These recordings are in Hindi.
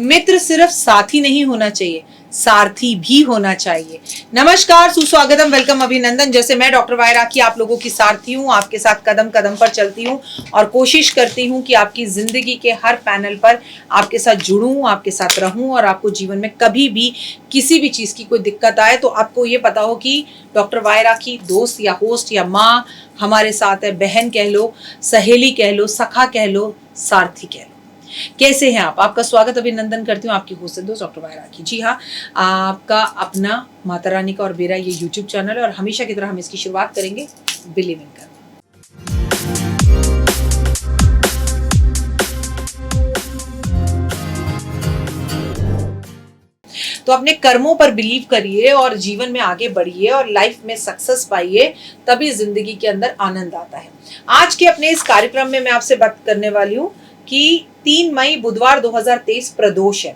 मित्र सिर्फ साथी नहीं होना चाहिए, सारथी भी होना चाहिए। नमस्कार, सुस्वागतम, वेलकम, अभिनंदन। जैसे मैं डॉक्टर वाई राखी आप लोगों की सारथी हूँ, आपके साथ कदम कदम पर चलती हूँ और कोशिश करती हूँ कि आपकी जिंदगी के हर पैनल पर आपके साथ जुड़ूं, आपके साथ रहूं और आपको जीवन में कभी भी किसी भी चीज की कोई दिक्कत आए तो आपको ये पता हो कि डॉक्टर वाई राखी दोस्त या होस्ट या माँ हमारे साथ है, बहन कह लो, सहेली कह लो, सखा कह लो, सारथी कह लो। कैसे हैं आप? आपका स्वागत, अभिनंदन करती हूँ। आपकी होस्ट दोस्त डॉक्टर वाई राखी। जी हाँ, आपका अपना माता रानी का और मेरा ये यूट्यूब चैनल है और हमेशा की तरह हम इसकी शुरुआत करेंगे बिलीविंग कर। तो अपने कर्मों पर बिलीव करिए और जीवन में आगे बढ़िए और लाइफ में सक्सेस पाइए, तभी जिंदगी के अंदर आनंद आता है। आज के अपने इस कार्यक्रम में मैं आपसे बात करने वाली हूँ कि 3 मई बुधवार 2023 प्रदोष है।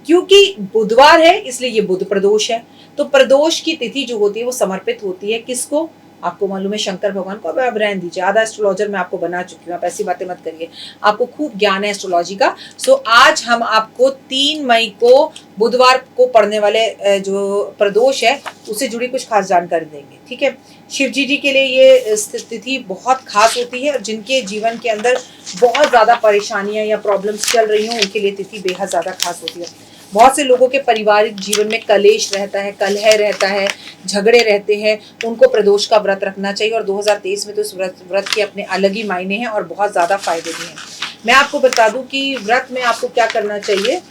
क्योंकि बुधवार है इसलिए ये बुध प्रदोष है। तो प्रदोष की तिथि जो होती है वो समर्पित होती है किसको? आपको मालूम है, शंकर भगवान को। अब रहने दीजिए, आधा एस्ट्रोलॉजर मैं आपको बना चुकी हूँ, आप ऐसी बातें मत करिए, आपको खूब ज्ञान है एस्ट्रोलॉजी का। सो आज हम आपको 3 मई को बुधवार को पड़ने वाले जो प्रदोष है उससे जुड़ी कुछ खास जानकारी देंगे। ठीक है, शिव जी के लिए ये तिथि बहुत खास होती है और जिनके जीवन के अंदर बहुत ज्यादा परेशानियां या प्रॉब्लम्स चल रही हों उनके लिए तिथि बेहद ज्यादा खास होती है। बहुत से लोगों के पारिवारिक जीवन में कलेश रहता है, कलह रहता है, झगड़े रहते हैं, उनको प्रदोष का व्रत रखना चाहिए और 2023 में तो इस व्रत के अपने अलग ही मायने हैं और बहुत ज़्यादा फायदे भी हैं। मैं आपको बता दूं कि व्रत में आपको क्या करना चाहिए।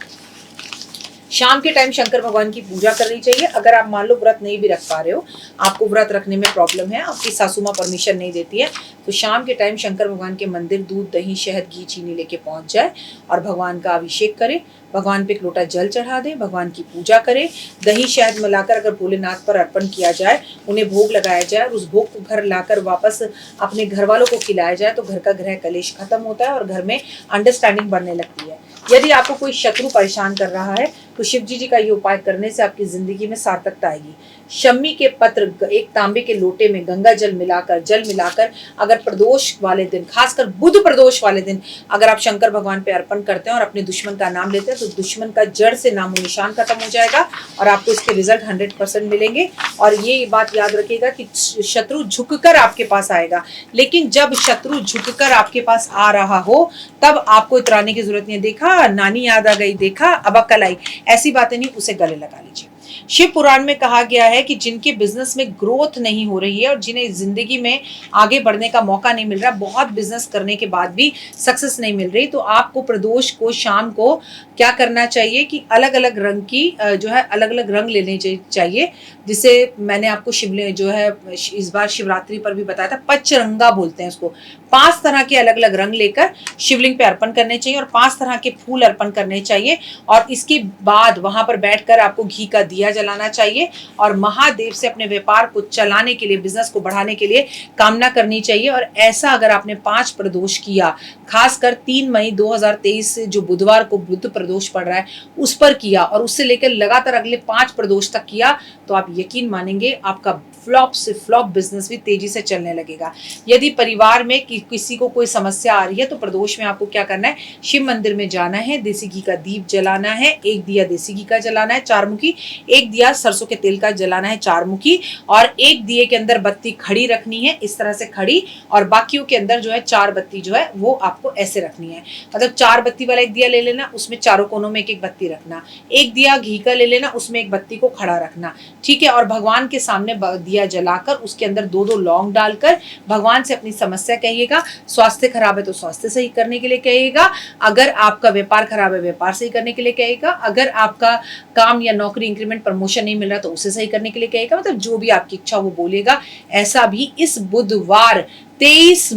शाम के टाइम शंकर भगवान की पूजा करनी चाहिए। अगर आप मान लो व्रत नहीं भी रख पा रहे हो, आपको व्रत रखने में प्रॉब्लम है, आपकी सासू माँ परमिशन नहीं देती है, तो शाम के टाइम शंकर भगवान के मंदिर दूध, दही, शहद, घी, चीनी लेके पहुंच जाए और भगवान का अभिषेक करे, भगवान पे एक लोटा जल चढ़ा दे, भगवान की पूजा करे, दही शहद मिलाकर अगर भोलेनाथ पर अर्पण किया जाए, उन्हें भोग लगाया जाए और उस भोग को घर लाकर वापस अपने घर वालों को खिलाया जाए तो घर का ग्रह कलेश खत्म होता है और घर में अंडरस्टैंडिंग बढ़ने लगती है। यदि आपको कोई शत्रु परेशान कर रहा है तो शिव जी का ये उपाय करने से आपकी जिंदगी में सार्थकता आएगी। शम्मी के पत्र एक तांबे के लोटे में गंगा जल मिलाकर अगर प्रदोष वाले दिन, खासकर बुध प्रदोष वाले दिन, अगर आप शंकर भगवान पे अर्पण करते हैं और अपने दुश्मन का नाम लेते हैं तो दुश्मन का जड़ से नामो निशान खत्म हो जाएगा और आपको इसके रिजल्ट 100% मिलेंगे। और ये बात याद रखिएगा कि शत्रु झुककर आपके पास आएगा, लेकिन जब शत्रु झुककर आपके पास आ रहा हो तब आपको इतराने की जरूरत नहीं है। देखा, नानी याद आ गई, देखा अब अकल आई, ऐसी बातें नहीं, उसे गले लगा लीजिए। शिव पुराण में कहा गया है कि जिनके बिजनेस में ग्रोथ नहीं हो रही है और जिन्हें जिंदगी में आगे बढ़ने का मौका नहीं मिल रहा, बहुत बिजनेस करने के बाद भी सक्सेस नहीं मिल रही, तो आपको प्रदोष को शाम को क्या करना चाहिए कि अलग अलग रंग की जो है अलग अलग रंग लेने चाहिए, जिसे मैंने आपको जो है इस बार शिवरात्रि पर भी बताया था, पचरंगा बोलते हैं उसको। 5 तरह के अलग अलग रंग लेकर शिवलिंग पे अर्पण करने चाहिए और 5 तरह के फूल अर्पण करने चाहिए और इसके बाद वहां पर बैठकर आपको घी का दिया जलाना चाहिए और महादेव से अपने व्यापार को चलाने के लिए, बिजनेस को बढ़ाने के लिए कामना करनी चाहिए। और ऐसा अगर आपने 5 प्रदोष किया, खासकर 3 मई 2023 से जो बुधवार को बुध प्रदोष पड़ रहा है उस पर किया और उससे लेकर लगातार अगले 5 प्रदोष तक किया, तो आप यकीन मानेंगे आपका फ्लॉप से फ्लॉप बिजनेस भी तेजी से चलने लगेगा। यदि परिवार में किसी को कोई समस्या आ रही है तो प्रदोष में आपको क्या करना है, शिव मंदिर में जाना है, देसी घी का दीप जलाना है, एक दिया देसी घी का जलाना है 4 मुखी, एक दिया सरसों के तेल का जलाना है 4 मुखी और एक दिए के अंदर बत्ती खड़ी रखनी है, इस तरह से खड़ी, और बाकियों के अंदर जो है 4 बत्ती जो है वो आपको ऐसे रखनी है। मतलब 4 बत्ती वाला एक दिया ले लेना, उसमें चारों कोनों में एक एक बत्ती रखना, एक दिया घी का ले लेना, उसमें एक बत्ती को खड़ा रखना। ठीक है, और भगवान के सामने दिया जलाकर उसके अंदर 2-2 लौंग डालकर भगवान से अपनी समस्या कहिएगा। स्वास्थ्य खराब है तो स्वास्थ्य सही करने के लिए कहिएगा, अगर आपका व्यापार खराब है व्यापार सही करने के लिए कहिएगा, अगर आपका काम या नौकरी, इंक्रीमेंट, प्रमोशन नहीं मिल रहा तो उसे सही करने के लिए कहिएगा। मतलब जो भी आपकी इच्छा वो बोलेगा। ऐसा भी इस बुधवार 3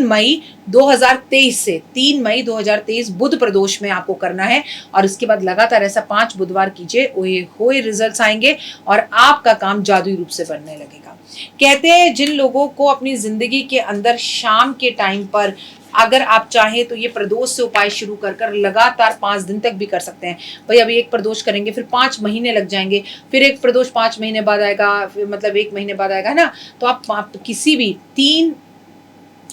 मई 2023 से 3 मई 2023 बुध प्रदोष में आपको करना है और इसके बाद लगातार ऐसा 5 बुधवार कीजिए, हुए रिजल्ट्स आएंगे और आपका काम जादुई रूप से बनने लगेगा। कहते हैं जिन लोगों को अपनी जिंदगी के अंदर शाम के टाइम पर अगर आप चाहें तो ये प्रदोष से उपाय शुरू कर लगातार 5 दिन तक भी कर सकते हैं। भाई अभी एक प्रदोष करेंगे, फिर 5 महीने लग जाएंगे, फिर एक प्रदोष 5 महीने बाद आएगा, फिर मतलब 1 महीने बाद आएगा ना। तो आप किसी भी 3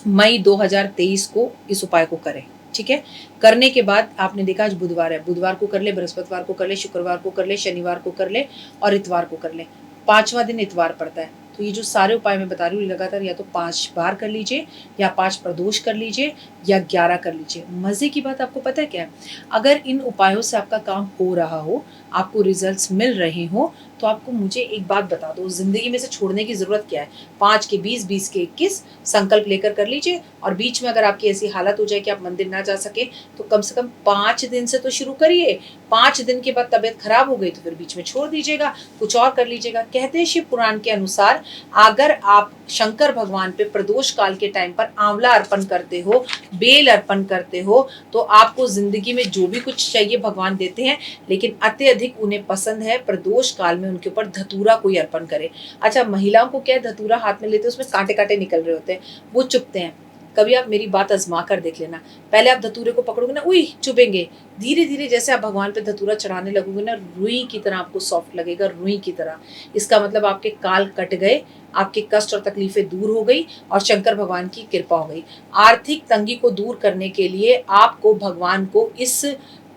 मई 2023 को इस उपाय को करें। ठीक है। करने के बाद आपने देखा आज बुधवार है, बुधवार को कर ले, बृहस्पतिवार को कर ले, शुक्रवार को कर ले, शनिवार को कर ले और इतवार को कर ले। 5वां दिन इतवार पड़ता है। तो ये जो सारे उपाय मैं बता रही हूँ लगातार या तो 5 बार कर लीजिए या 5 प्रदोष कर लीजिए या 11 कर लीजिए। मजे की बात आपको पता है क्या है, अगर इन उपायों से आपका काम हो रहा हो, आपको रिजल्ट्स मिल रहे हो, तो आपको मुझे एक बात बता दो, जिंदगी में से छोड़ने की जरूरत क्या है। 5 के 20, 20 के 21 संकल्प लेकर कर लीजिए। और बीच में अगर आपकी ऐसी हालत हो जाए कि आप मंदिर ना जा सके, तो कम से कम 5 दिन से तो शुरू करिए। 5 दिन के बाद तबीयत खराब हो गई तो फिर बीच में छोड़ दीजिएगा, कुछ और कर लीजिएगा। कहते हैं शिव पुराण के अनुसार, अगर आप शंकर भगवान पे प्रदोष काल के टाइम पर आंवला अर्पण करते हो, बेल अर्पण करते हो, तो आपको जिंदगी में जो भी कुछ चाहिए भगवान देते हैं, लेकिन अत्यधिक उन्हें पसंद है प्रदोष काल में उनके ऊपर धतूरा कोई अर्पण करे। अच्छा, महिलाओं को क्या है, धतूरा हाथ में लेते हैं उसमें कांटे कांटे निकल रहे होते हैं, वो चुभते हैं। कभी आप मेरी बात आजमा कर देख लेना, पहले आप धतूरे को पकड़ोगे ना, उई चुभेंगे। धीरे धीरे जैसे आप भगवान पे धतूरा चढ़ाने लगोगे ना, रुई की तरह आपको सॉफ्ट लगेगा, रुई की तरह। इसका मतलब आपके काल कट गए, आपके कष्ट और तकलीफें दूर हो गई और शंकर भगवान की कृपा हो गई। आर्थिक तंगी को दूर करने के लिए आपको भगवान को इस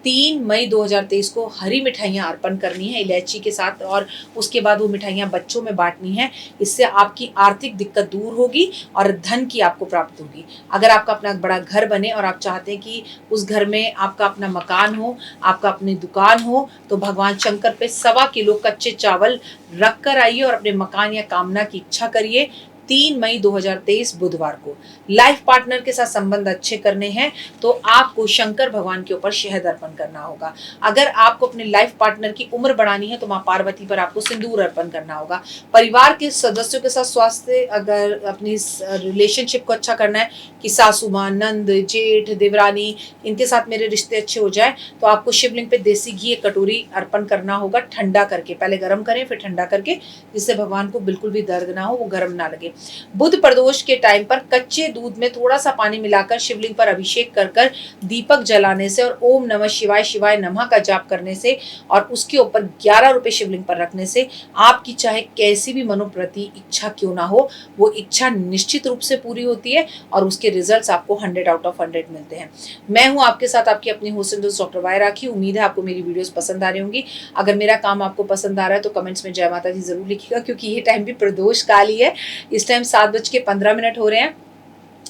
3 मई 2023 को हरी मिठाइयाँ अर्पण करनी है इलायची के साथ, और उसके बाद वो मिठाइयाँ बच्चों में बांटनी है। इससे आपकी आर्थिक दिक्कत दूर होगी और धन की आपको प्राप्ति होगी। अगर आपका अपना बड़ा घर बने और आप चाहते हैं कि उस घर में आपका अपना मकान हो, आपका अपनी दुकान हो, तो भगवान शंकर पे 1.25 किलो कच्चे चावल रख कर आइए और अपने मकान या कामना की इच्छा करिए। 3 मई 2023 बुधवार को। लाइफ पार्टनर के साथ संबंध अच्छे करने हैं तो आपको शंकर भगवान के ऊपर शहद अर्पण करना होगा। अगर आपको अपने लाइफ पार्टनर की उम्र बढ़ानी है तो माँ पार्वती पर आपको सिंदूर अर्पण करना होगा। परिवार के सदस्यों के साथ स्वास्थ्य, अगर अपनी रिलेशनशिप को अच्छा करना है कि सासू माँ, नंद, जेठ, देवरानी, इनके साथ मेरे रिश्ते अच्छे हो जाए, तो आपको शिवलिंग पे देसी घी 1 कटोरी अर्पण करना होगा, ठंडा करके। पहले गर्म करें फिर ठंडा करके, जिससे भगवान को बिल्कुल भी दर्द ना हो, वो गर्म ना लगे। बुध प्रदोष के टाइम पर कच्चे दूध में थोड़ा सा पानी मिलाकर शिवलिंग पर अभिषेक कर दीपक जलाने से और ओम नमः शिवाय शिवाय नमः का जाप करने से और उसके ऊपर 11 रुपए शिवलिंग पर रखने से आपकी चाहे कैसी भी मनोप्रति इच्छा क्यों ना हो, वो इच्छा निश्चित रूप से पूरी होती है और उसके रिजल्ट्स आपको 100 आउट ऑफ 100 मिलते हैं। मैं हूं आपके साथ आपकी अपनी होस्ट एंड दोस्त डॉक्टर वाई राखी। उम्मीद है आपको मेरी वीडियोस पसंद आ रही होंगी। अगर मेरा काम आपको पसंद आ रहा है तो कमेंट्स में जय माता दी जरूर लिखिएगा, क्योंकि ये टाइम भी प्रदोष काल ही है। इस टाइम 7:15 हो रहे हैं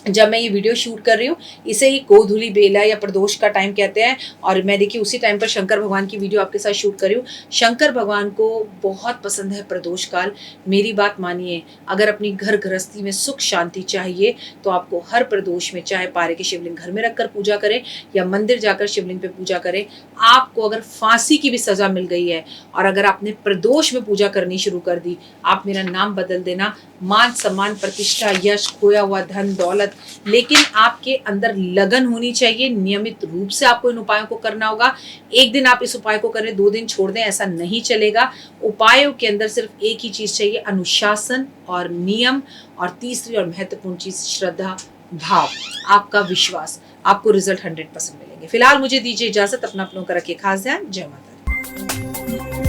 जब मैं ये वीडियो शूट कर रही हूँ। इसे ही गोधूली बेला या प्रदोष का टाइम कहते हैं। और मैं देखिए उसी टाइम पर शंकर भगवान की वीडियो आपके साथ शूट कर रही हूँ। शंकर भगवान को बहुत पसंद है प्रदोष काल। मेरी बात मानिए, अगर अपनी घर गृहस्थी में सुख शांति चाहिए तो आपको हर प्रदोष में, चाहे पारे के शिवलिंग घर में रखकर पूजा करें या मंदिर जाकर शिवलिंग पे पूजा करें। आपको अगर फांसी की भी सजा मिल गई है और अगर आपने प्रदोष में पूजा करनी शुरू कर दी, आप मेरा नाम बदल देना, मान सम्मान, प्रतिष्ठा, यश, खोया हुआ धन दौलत, लेकिन आपके अंदर लगन होनी चाहिए। नियमित रूप से आपको इन उपायों को करना होगा। एक दिन आप इस उपाय को करें, 2 दिन छोड़ दें, ऐसा नहीं चलेगा। उपायों के अंदर सिर्फ एक ही चीज चाहिए, अनुशासन और नियम, और तीसरी और महत्वपूर्ण चीज श्रद्धा, भाव, आपका विश्वास। आपको रिजल्ट 100% मिलेंगे। फिलहाल मुझे दीजिए इजाजत, अपना अपनों का रखिए खास ध्यान। जय माता दी।